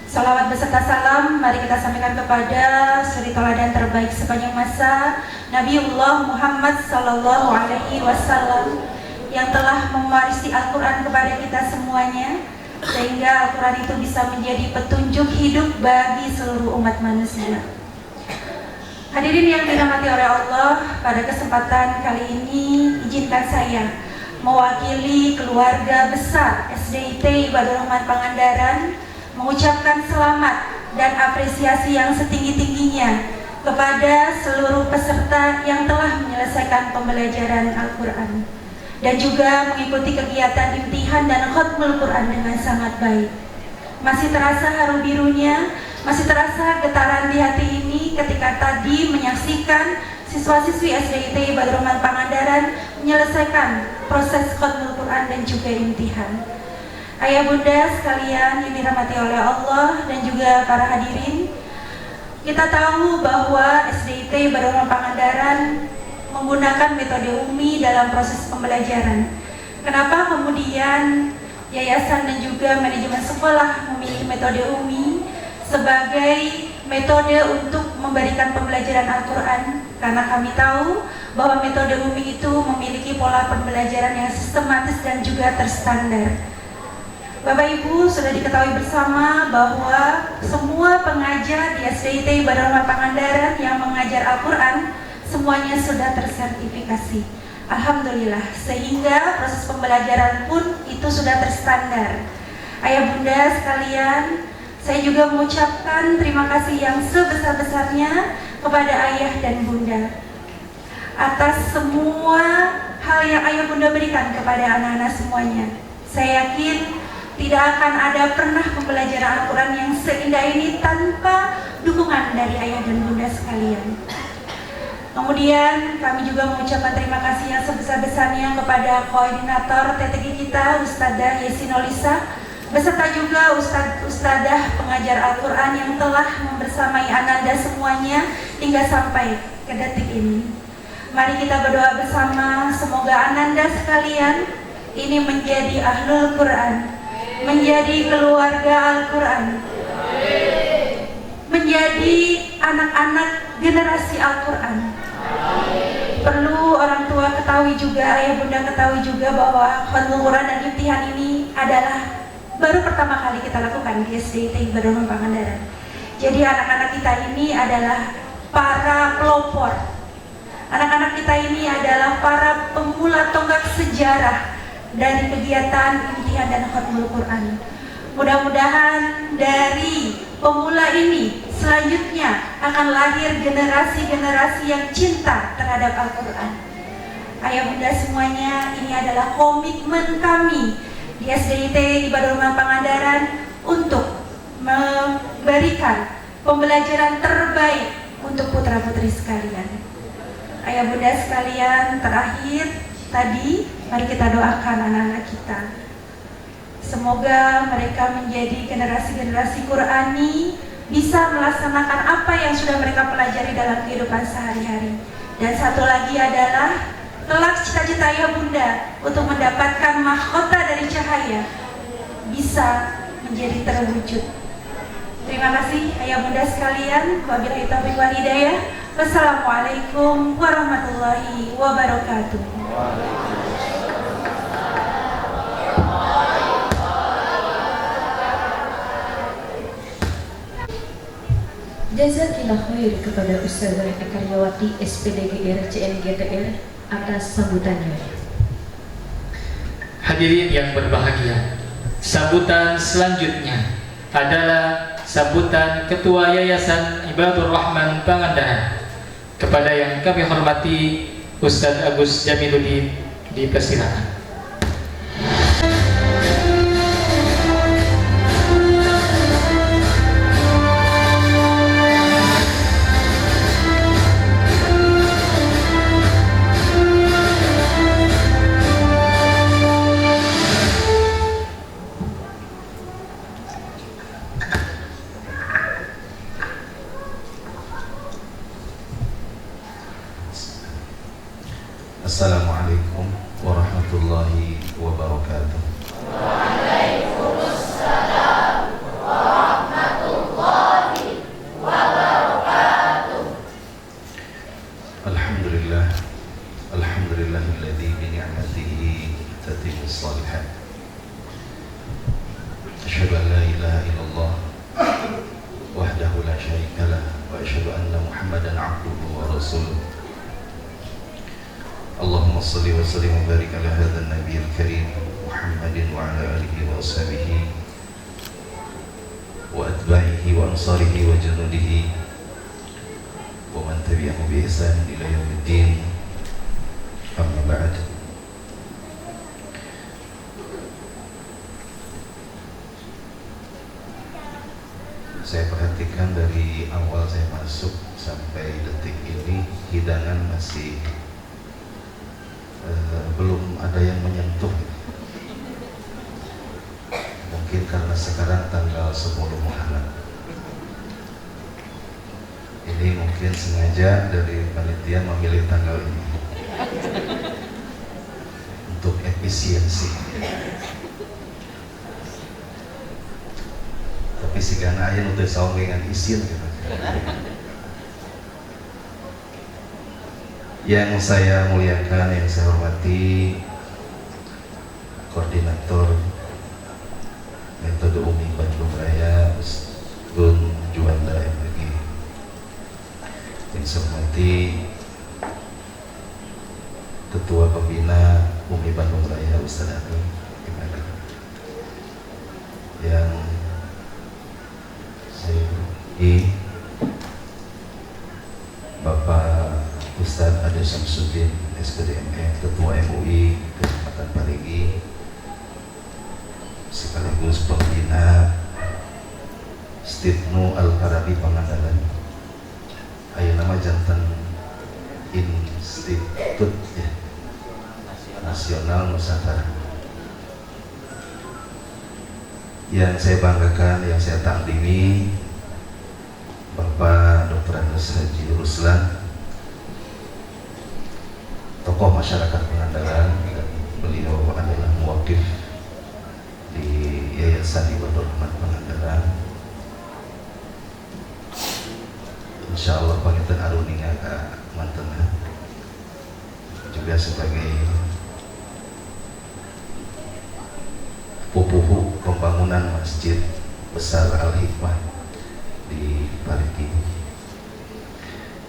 Salawat beserta salam mari kita sampaikan kepada suri teladan terbaik sepanjang masa, Nabiullah Muhammad Sallallahu Alaihi Wasallam, yang telah mewarisi Al-Quran kepada kita semuanya, sehingga Al-Quran itu bisa menjadi petunjuk hidup bagi seluruh umat manusia. Hadirin yang dirahmati oleh Allah, pada kesempatan kali ini izinkan saya mewakili keluarga besar SDIT Ibadur Rahman Pangandaran mengucapkan selamat dan apresiasi yang setinggi-tingginya kepada seluruh peserta yang telah menyelesaikan pembelajaran Al-Quran dan juga mengikuti kegiatan imtihan dan Khatmul Quran dengan sangat baik. Masih terasa haru birunya Masih terasa getaran di hati ini ketika tadi menyaksikan siswa-siswi SDIT Ibadur Rahman Pangandaran menyelesaikan proses khatmul Quran dan juga imtihan. Ayah bunda sekalian yang dirahmati oleh Allah dan juga para hadirin, kita tahu bahwa SDIT Ibadur Rahman Pangandaran menggunakan metode UMI dalam proses pembelajaran. Kenapa kemudian yayasan dan juga manajemen sekolah memilih metode UMI sebagai metode untuk memberikan pembelajaran Al-Quran? Karena kami tahu bahwa metode UMI itu memiliki pola pembelajaran yang sistematis dan juga terstandar. Bapak Ibu sudah diketahui bersama bahwa semua pengajar di SDIT Ibadur Rahman Pangandaran yang mengajar Al-Quran semuanya sudah tersertifikasi. Alhamdulillah, sehingga proses pembelajaran pun itu sudah terstandar. Ayah bunda sekalian, saya juga mengucapkan terima kasih yang sebesar-besarnya kepada ayah dan bunda atas semua hal yang ayah bunda berikan kepada anak-anak semuanya. Saya yakin tidak akan ada pernah pembelajaran Al-Quran yang seindah ini tanpa dukungan dari ayah dan bunda sekalian. Kemudian kami juga mengucapkan terima kasih yang sebesar-besarnya kepada koordinator TTG kita, Ustadzah Yesinolisa, beserta juga Ustadzah pengajar Al-Quran yang telah membersamai Ananda semuanya hingga sampai ke detik ini. Mari kita berdoa bersama, semoga Ananda sekalian ini menjadi ahlul Quran, menjadi keluarga Al-Quran, menjadi anak-anak generasi Al-Quran. Perlu orang tua ketahui juga, ayah bunda ketahui juga bahwa khatmul Quran dan imtihan ini adalah baru pertama kali kita lakukan di SDIT Ibadur Rahman Pangandaran. Jadi anak-anak kita ini adalah para pelopor. Anak-anak kita ini adalah para pemula tonggak sejarah dari kegiatan imtihan dan khatmul Quran. Mudah-mudahan dari pemula ini selanjutnya akan lahir generasi-generasi yang cinta terhadap Al-Quran. Ayah bunda semuanya, ini adalah komitmen kami di SDIT Ibadur Rahman Pangandaran untuk memberikan pembelajaran terbaik untuk putra-putri sekalian. Ayah bunda sekalian, terakhir tadi mari kita doakan anak-anak kita. Semoga mereka menjadi generasi-generasi Qurani, bisa melaksanakan apa yang sudah mereka pelajari dalam kehidupan sehari-hari. Dan satu lagi adalah kelak cita-cita ayah bunda untuk mendapatkan mahkota dari cahaya bisa menjadi terwujud. Terima kasih ayah bunda sekalian. Wabillahi taufiq wal hidayah. Wassalamualaikum warahmatullahi wabarakatuh. Jazakillah khair kepada Ustazah Eka Karyawati SPDGR CNGTR atas sambutannya. Hadirin yang berbahagia, sambutan selanjutnya adalah sambutan Ketua Yayasan Ibadur Rahman Pangandaran. Kepada yang kami hormati Ustaz Agus Jamiluddin, dipersilakan. Assalamualaikum warahmatullahi wabarakatuh. Waalaikumsalam warahmatullahi wabarakatuh. Alhamdulillah, alhamdulillahilladzi bi ni'matihi tatimmus shalihat. Asyhadu an la ilaha illallah wahdahu la syarika lah wa asyhadu anna Muhammadan abduhu wa rasuluh. Allahumma salli wa sallim wa barik ala hadzal nabiyil karim Muhammadin wa ala alihi wa ashabihi wa atba'ihi wa ansarihi wa junudihi wa man tabi'ahu bi ihsan ila yaumiddin. Amma ba'd. Saya perhatikan perhatikan dari awal saya masuk sampai detik ini hidangan masih belum ada yang menyentuh. Mungkin karena sekarang tanggal 10 Muharram. Ini mungkin sengaja dari panitia memilih tanggal ini untuk efisiensi. Tapi si gana aya nu teu saong dengan isin gitu. Yang saya muliakan, yang saya hormati koordinator Metode Umi Bandung Raya Gun Juanda MPG, yang saya hormati Ketua Pembina Umi Bandung Raya Ustaz Agung Imadi, yang saya hormati Bapak Ustaz Ade Samsudin SPDME, Ketua MUI Kecamatan Parigi, sekaligus pembina Stibnu Al-Farabi Pangandaran. Ayeuna nama janten Institut ya, Nasional Nusantara. Yang saya banggakan, yang saya tandingi Bapak Dr. Andes Haji Ruslan, tokoh masyarakat Pangandaran, dan beliau adalah muwakif di Yayasan Ibadur Rahman Pangandaran. Insya Allah pangitan aruninga ka mantena juga sebagai pupuhu pembangunan Masjid Besar Al-Hikmah di Parigi.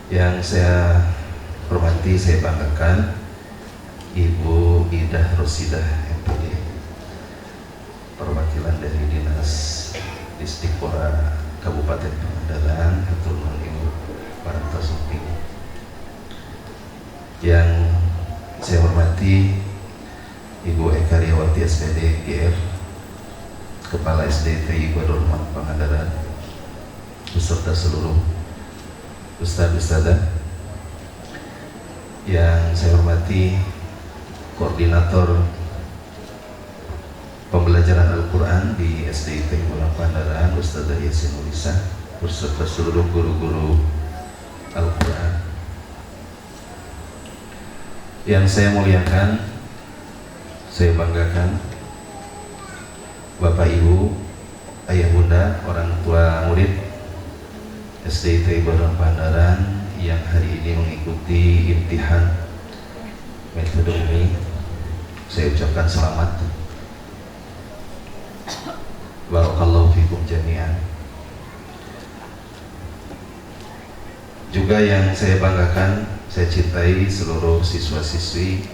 Yang saya hormati, saya banggakan Ibu Idah Rosidah MPD, perwakilan dari Dinas Disdikpora Kabupaten Pangandaran, hatur nuhun Ibu Parantasupi. Yang saya hormati Ibu Eka Riawati SPD GF, Kepala SDT Ibadur Rahman Pangandaran, beserta seluruh ustadz-ustadzah. Yang saya hormati Koordinator Pembelajaran Al-Quran di SDIT Ibadur Pangandaran, Ustadzah Yasin Ulisa, beserta seluruh guru-guru Al-Quran. Yang saya muliakan, saya banggakan Bapak Ibu, Ayah Bunda, orang tua murid SDIT Ibadur Pangandaran yang hari ini mengikuti imtihan metode Umi. Saya ucapkan selamat. Barakallahu fikum jami'an. Juga yang saya banggakan, saya cintai seluruh siswa-siswi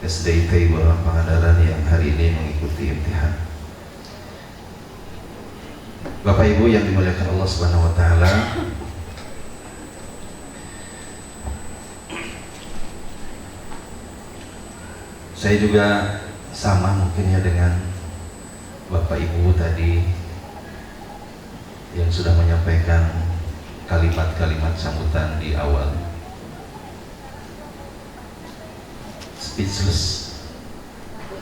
SDIT Ibadur Pangandaran yang hari ini mengikuti imtihan. Bapak Ibu yang dimuliakan Allah Subhanahu wa taala, saya juga sama mungkin ya dengan Bapak Ibu tadi yang sudah menyampaikan kalimat-kalimat sambutan di awal. Speechless,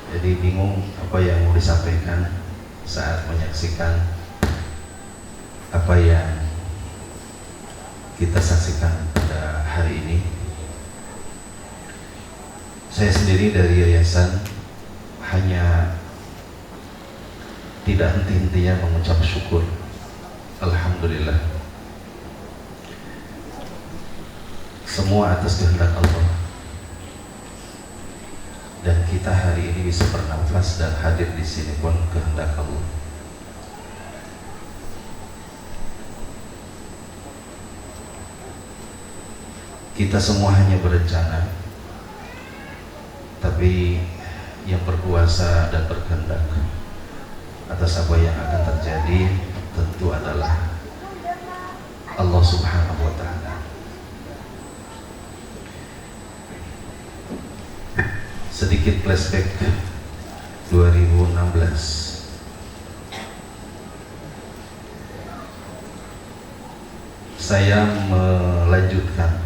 jadi bingung apa yang mau disampaikan saat menyaksikan apa yang kita saksikan pada hari ini. Saya sendiri dari yayasan hanya tidak henti-hentinya mengucap syukur, alhamdulillah, semua atas kehendak Allah, dan kita hari ini bisa bernafas dan hadir di sini pun kehendak Allah. Kita semua hanya berencana, tapi yang berkuasa dan berkehendak atas apa yang akan terjadi tentu adalah Allah Subhanahu wa ta'ala. Sedikit flashback 2016. 2016 saya melanjutkan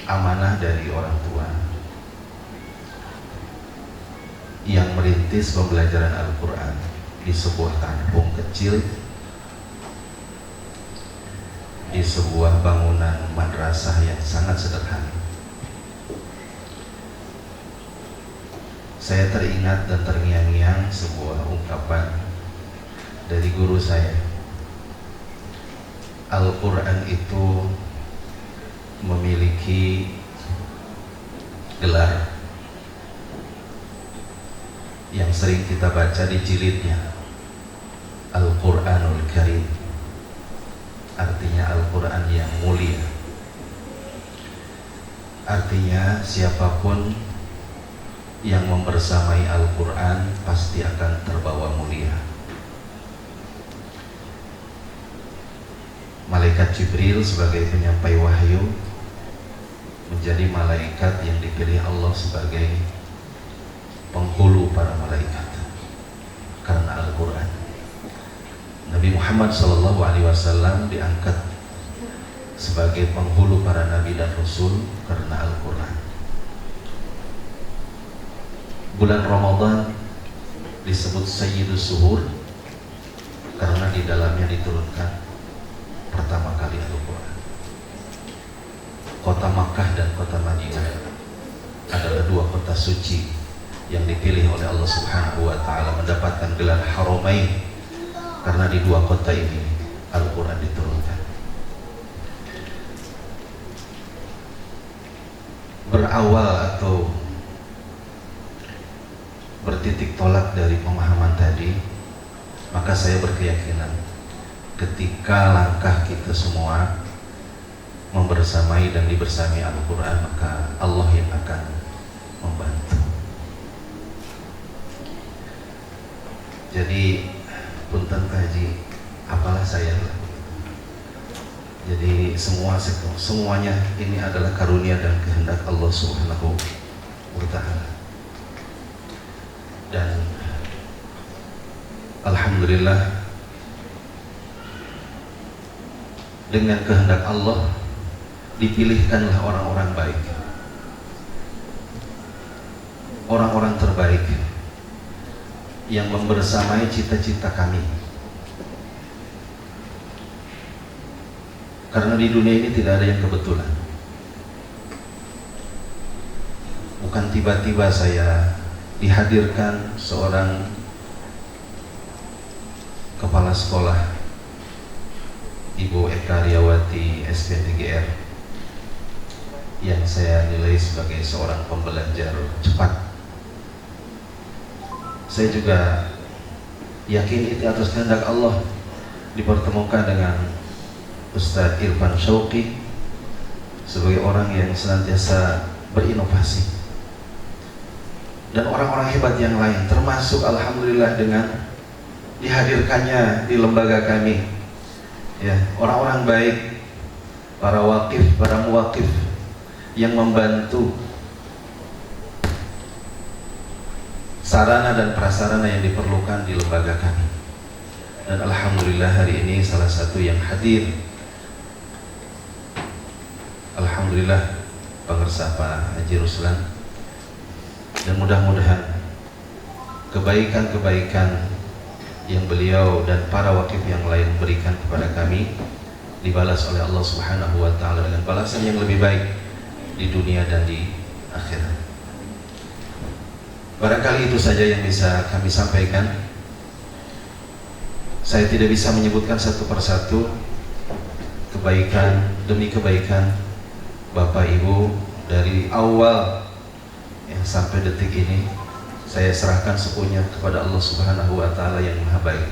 amanah dari orang tua yang merintis pembelajaran Al-Quran di sebuah kampung kecil, di sebuah bangunan madrasah yang sangat sederhana. Saya teringat dan terngiang-ngiang sebuah ungkapan dari guru saya. Al-Quran itu memiliki gelar yang sering kita baca di jilidnya, Al-Quranul Karim, artinya Al-Quran yang mulia. Artinya siapapun yang membersamai Al-Quran pasti akan terbawa mulia. Malaikat Jibril sebagai penyampai wahyu menjadi malaikat yang dipilih Allah sebagai penghulu para malaikat karena Al-Quran. Nabi Muhammad SAW diangkat sebagai penghulu para nabi dan rasul karena Al-Quran. Bulan Ramadan disebut Sayyidus Suhur karena di dalamnya diturunkan pertama kali Al-Quran. Kota Makkah dan kota Madinah adalah dua kota suci yang dipilih oleh Allah Subhanahu wa Ta'ala mendapatkan gelar Haramain karena di dua kota ini Al-Quran diturunkan. Berawal atau bertitik tolak dari pemahaman tadi, maka saya berkeyakinan ketika langkah kita semua membersamai dan dibersamai Al-Quran, maka Allah yang akan membantu. Jadi punten Pak Haji, apalah saya. Jadi semuanya ini adalah karunia dan kehendak Allah Subhanahu wa Ta'ala. Dan alhamdulillah dengan kehendak Allah dipilihkanlah orang-orang baik, orang-orang terbaik yang membersamai cita-cita kami. Karena di dunia ini tidak ada yang kebetulan. Bukan tiba-tiba saya dihadirkan seorang kepala sekolah, Ibu Eka Riawati SPTGR, yang saya nilai sebagai seorang pembelajar cepat. Saya juga yakin itu atas kehendak Allah dipertemukan dengan Ustadz Irfan Syauqi sebagai orang yang senantiasa berinovasi, dan orang-orang hebat yang lain, termasuk alhamdulillah dengan dihadirkannya di lembaga kami, ya, orang-orang baik, para wakif, para muwakif yang membantu sarana dan prasarana yang diperlukan di lembaga kami. Dan alhamdulillah hari ini salah satu yang hadir, alhamdulillah, Pengersa Pak Haji Ruslan. Dan mudah-mudahan kebaikan-kebaikan yang beliau dan para wakif yang lain berikan kepada kami dibalas oleh Allah Subhanahu wa Ta'ala dengan balasan yang lebih baik di dunia dan di akhirat. Barangkali itu saja yang bisa kami sampaikan. Saya tidak bisa menyebutkan satu persatu kebaikan demi kebaikan Bapak Ibu dari awal yang sampai detik ini. Saya serahkan sepenuhnya kepada Allah Subhanahu wa Ta'ala yang Maha Baik.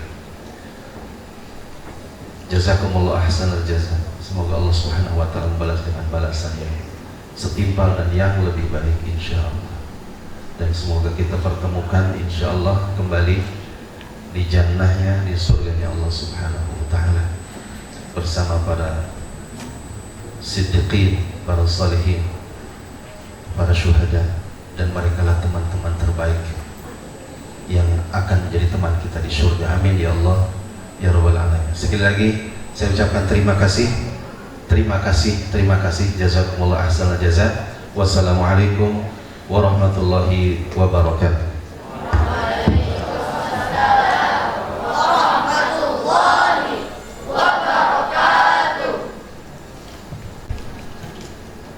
Jazakumullah ahsanal jaza. Semoga Allah Subhanahu wa Ta'ala membalas dengan balasan yang setimpal dan yang lebih baik insyaallah. Dan semoga kita pertemukan insyaallah kembali di jannahnya, di surganya Allah Subhanahu wa Ta'ala bersama para siddiqin, para salihin, para syuhada, dan merekalah teman-teman terbaik yang akan menjadi teman kita di surga. Amin ya Allah ya rabbal alamin. Sekali lagi saya ucapkan terima kasih, terima kasih, terima kasih. Jazakumullah ahsanal jazaa. Wassalamualaikum warahmatullahi wabarakatuh.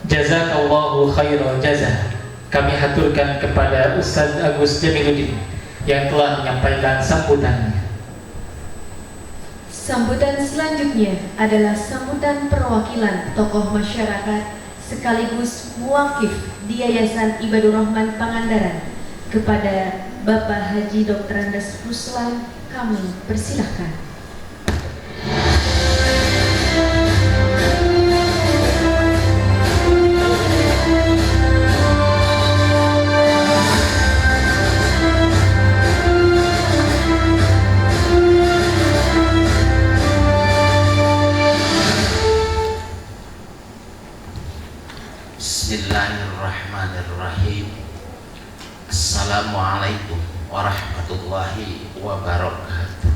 Jazakallahu khairal jazaa. Kami haturkan kepada Ustaz Agus Jamiluddin yang telah menyampaikan sambutannya. Sambutan selanjutnya adalah sambutan perwakilan tokoh masyarakat sekaligus muwakif di Yayasan Ibadur Rahman Pangandaran kepada Bapak Haji Dr. Andes Ruslan. Kami persilahkan. Bismillahirrahmanirrahim. Assalamualaikum warahmatullahi wabarakatuh.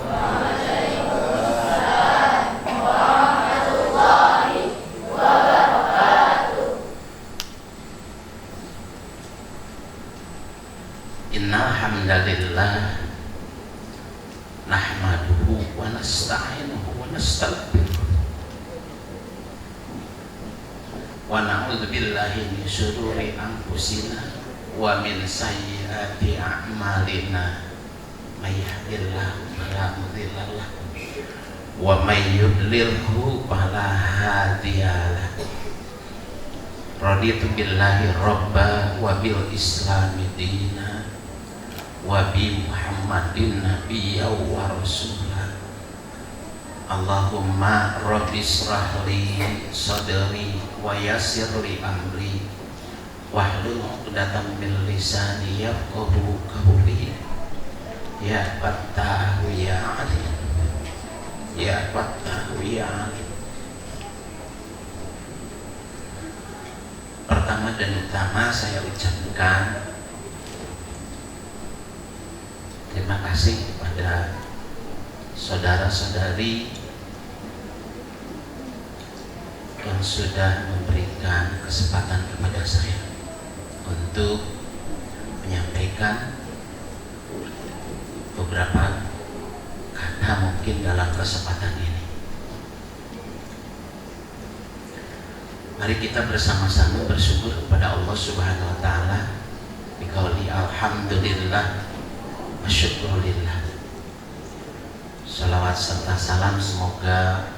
Waalaikumsalam warahmatullahi wabarakatuh. Innal hamdalillah nahmaduhu wa nasta'inuhu wa nastaghfiruh wa na'udzu billahi min syururi anfusina wa min sayyiati a'malina may yahdihillahu fala mudilla lahu wa may yudlilhu fala hadiya lahu. Raditu billahi rabba wa bil islami dina wa bi Muhammadin nabiyya wa rasulah. Allahumma rabbi shrah li sadri wa yassir li amri wahlul 'uqdatam min lisani yafqahu qawli. Ya Fattahu ya Alim, ya Fattahu ya Alim. Pertama dan utama saya ucapkan terima kasih kepada saudara-saudari yang sudah memberikan kesempatan kepada saya untuk menyampaikan beberapa kata mungkin dalam kesempatan ini. Mari kita bersama-sama bersyukur kepada Allah Subhanahu wa taala biqauli alhamdulillah wa syukrulillah. Salawat serta salam semoga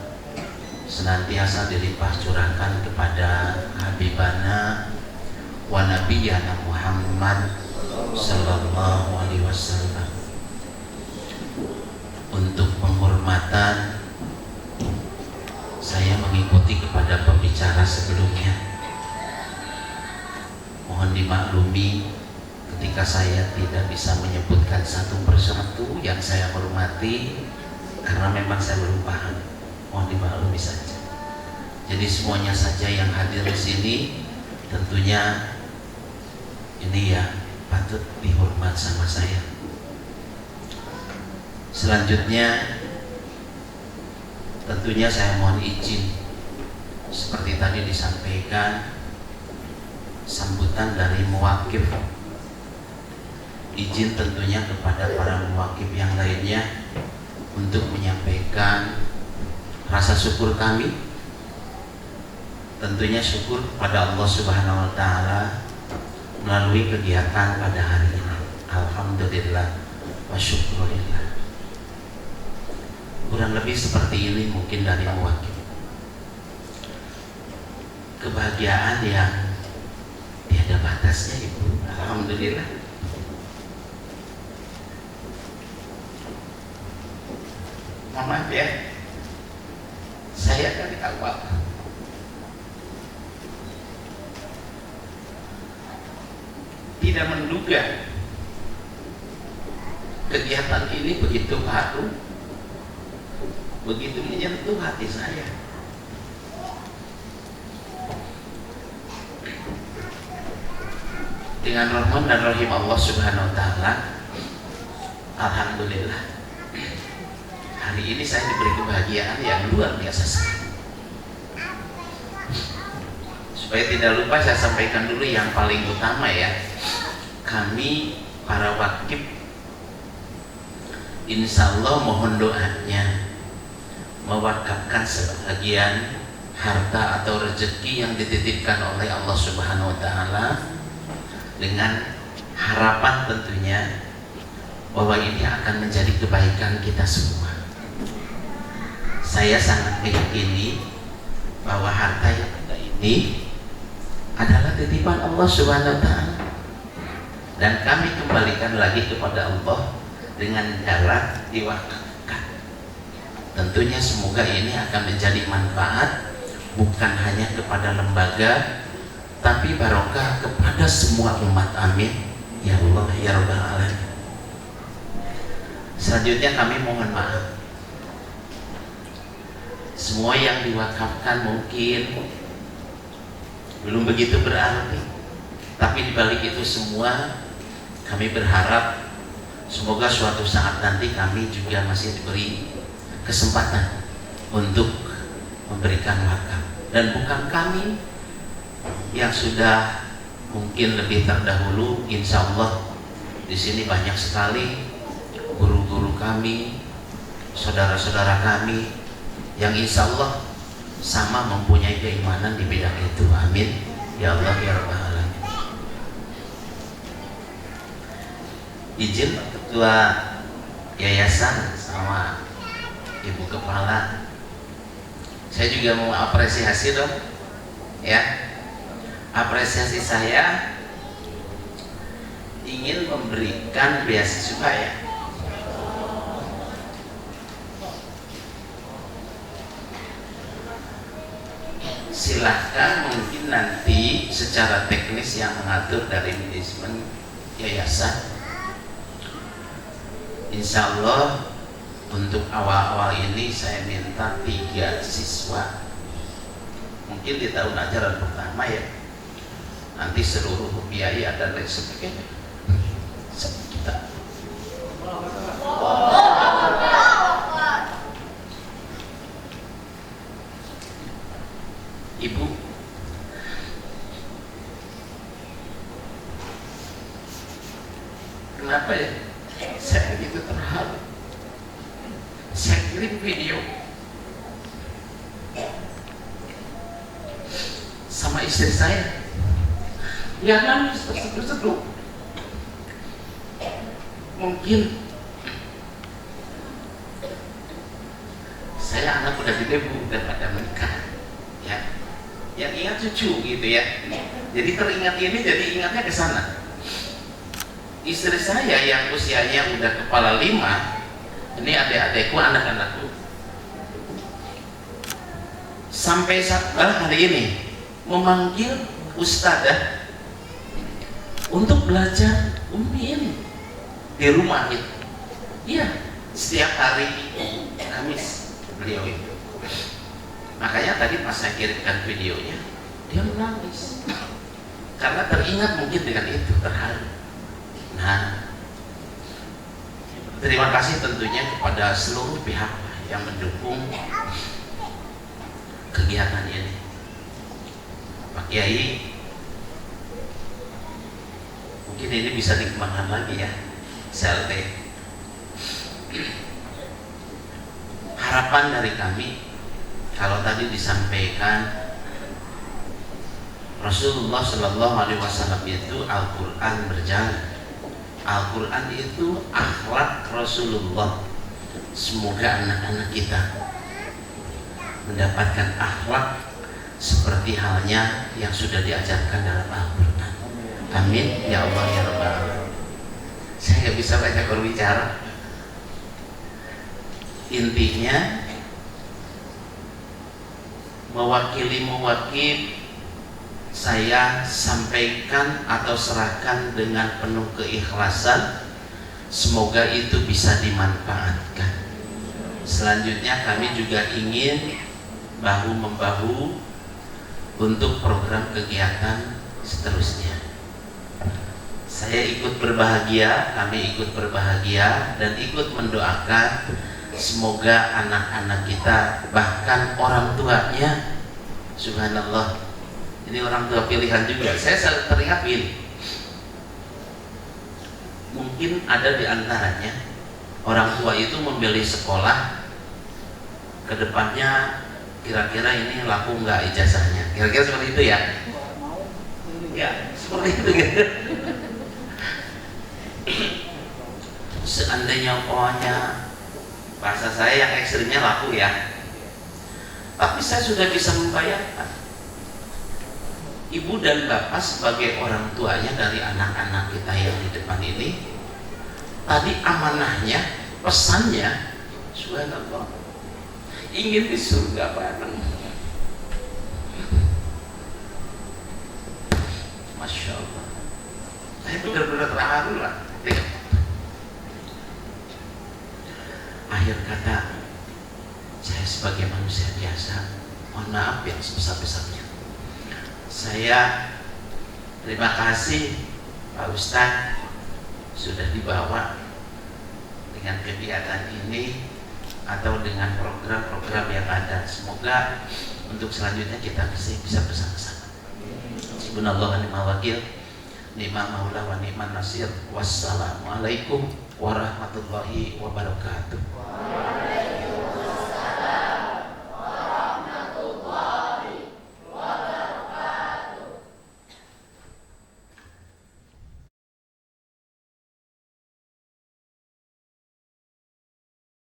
senantiasa dilimpah curahkan kepada Habibana wa Nabiyana Muhammad sallallahu alaihi wasallam. Untuk penghormatan saya mengikuti kepada pembicara sebelumnya. Mohon dimaklumi ketika saya tidak bisa menyebutkan satu persatu yang saya hormati karena memang saya belum paham. Mohon dimaklumi saja. Jadi semuanya saja yang hadir di sini tentunya ini ya patut dihormat sama saya. Selanjutnya tentunya saya mohon izin seperti tadi disampaikan sambutan dari muwakif. Izin tentunya kepada para muwakif yang lainnya untuk menyampaikan rasa syukur kami. Tentunya syukur kepada Allah Subhanahu wa taala melalui kegiatan pada hari ini. Alhamdulillah wa syukurillah. Kurang lebih seperti ini mungkin dari muwakif. Kebahagiaan yang tiada batasnya Ibu. Alhamdulillah. Maaf ya, saya dari awal tidak menduga kegiatan ini begitu baru, begitu menyentuh hati saya. Dengan rahman dan rahim Allah Subhanahu wa taala, alhamdulillah hari ini saya diberi kebahagiaan yang luar biasa sekali. Supaya tidak lupa saya sampaikan dulu yang paling utama ya. Kami para wakif insya Allah mohon doanya mewakafkan sebagian harta atau rezeki yang dititipkan oleh Allah Subhanahu wa Ta'ala, dengan harapan tentunya bahwa ini akan menjadi kebaikan kita semua. Saya sangat meyakini bahwa harta yang ada ini adalah titipan Allah Subhanahu wa Ta'ala, dan kami kembalikan lagi kepada Allah dengan cara diwakafkan. Tentunya semoga ini akan menjadi manfaat bukan hanya kepada lembaga, tapi barokah kepada semua umat. Amin ya Allah ya Rabbal Alamin. Selanjutnya kami mohon maaf, semua yang diwakafkan mungkin belum begitu berarti, tapi dibalik itu semua kami berharap semoga suatu saat nanti kami juga masih diberi kesempatan untuk memberikan wakaf, dan bukan kami yang sudah mungkin lebih terdahulu. Insya Allah di sini banyak sekali guru-guru kami, saudara-saudara kami yang insya Allah sama mempunyai keimanan di bidang itu. Amin ya Allah ya Rabbal Alamin. Izin ketua yayasan sama ibu kepala, saya juga mau apresiasi dong ya. Apresiasi saya ingin memberikan beasiswa ya. Silahkan mungkin nanti secara teknis yang mengatur dari manajemen yayasan. Insya Allah untuk awal-awal ini saya minta 3 siswa. Mungkin di tahun ajaran pertama ya. Nanti seluruh biaya dan lain sebagainya kita. Ibu, kenapa ya saya gitu terharu? Saya kirim video sama istri saya, dia nangis terseduh-seduh. Mungkin saya anak udah gede bu, udah pada menikah ya, yang ingat cucu gitu ya. Jadi teringat ini, jadi ingatnya ke sana. Istri saya yang usianya udah kepala 5, ini adik-adikku, anak-anakku, sampai hari ini memanggil ustadzah untuk belajar Umi ini di rumah itu. Iya, setiap hari Kamis beliau itu. Makanya tadi pas saya kirimkan videonya, dia menangis karena teringat mungkin dengan itu, terharu. Nah, terima kasih tentunya kepada seluruh pihak yang mendukung kegiatan ini. Pak Kiai, mungkin ini bisa dikembangkan lagi ya, CLT. Harapan dari kami, kalau tadi disampaikan Rasulullah Shallallahu Alaihi Wasallam itu Al-Quran berjalan. Al-Quran itu akhlak Rasulullah. Semoga anak-anak kita mendapatkan akhlak seperti halnya yang sudah diajarkan dalam Al-Quran. Amin ya Allah ya Rabbal Alamin. Saya nggak bisa banyak berbicara. Intinya mewakili saya sampaikan atau serahkan dengan penuh keikhlasan. Semoga itu bisa dimanfaatkan. Selanjutnya kami juga ingin bahu-membahu untuk program kegiatan seterusnya. Saya ikut berbahagia, kami ikut berbahagia dan ikut mendoakan Semoga anak-anak kita, bahkan orang tuanya, subhanallah, ini orang tua pilihan juga. Saya selalu teringat gini, mungkin ada di antaranya orang tua itu membeli sekolah, kedepannya kira-kira ini laku nggak ijazahnya, kira-kira seperti itu ya. Ya, seperti itu gitu. Seandainya pokoknya bahasa saya yang ekstrimnya laku ya, tapi saya sudah bisa membayangkan ibu dan bapak sebagai orang tuanya dari anak-anak kita yang di depan ini, tadi amanahnya, pesannya, subhanallah, ingin di surga bareng. Masya Allah, saya benar-benar terharu lah. Akhir kata, saya sebagai manusia biasa, mohon maaf yang sebesar-besarnya. Saya terima kasih Pak Ustadz sudah dibawa dengan kegiatan ini atau dengan program-program yang ada. Semoga untuk selanjutnya kita bisa bersama-sama. Subhanallah wa ni'mal wakil, ni'mal maula wa ni'man nasir. Wassalamualaikum warahmatullahi wabarakatuh.